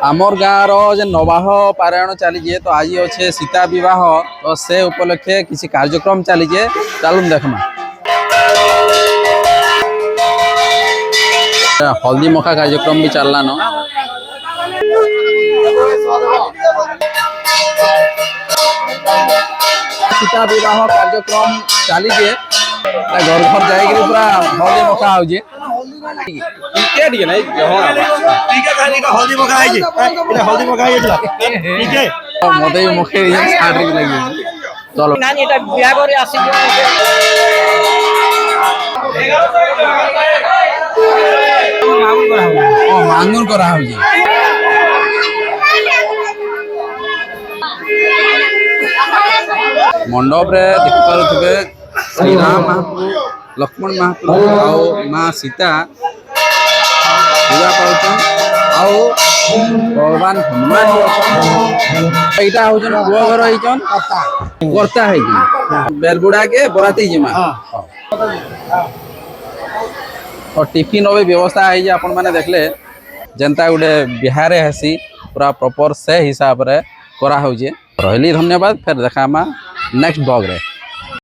आमर गाँव रो नवाह पारायण चलीजे तो आज अच्छे सीता बह तो से उपलक्षे किसी कार्यक्रम चलीजे चलून देखमा हल्दी मखा कार्यक्रम भी चलना न सीता बह कार्यक्रम चलीजे घर घर जाए पूरा हल्दी मखा हो मत मुखे लगे चलो मांगुर करा मंडप रे देखि पारुथिबे श्री राम महाप्रभु लक्ष्मण महाप्रभु आओ माँ सीता पूजा पाउछन आओ भगवान हनुमान एटा होजन बुआ घर होइछन कर्ता है बेलबुड़ा के बराती जिमा और टिफिन भी व्यवस्था है आपण माने देखले जनता गुटे बिहार हेसी पूरा प्रॉपर से हिसाब रे करा होजे रहली धन्यवाद फिर देखा नेक्स्ट ब्लॉग रे।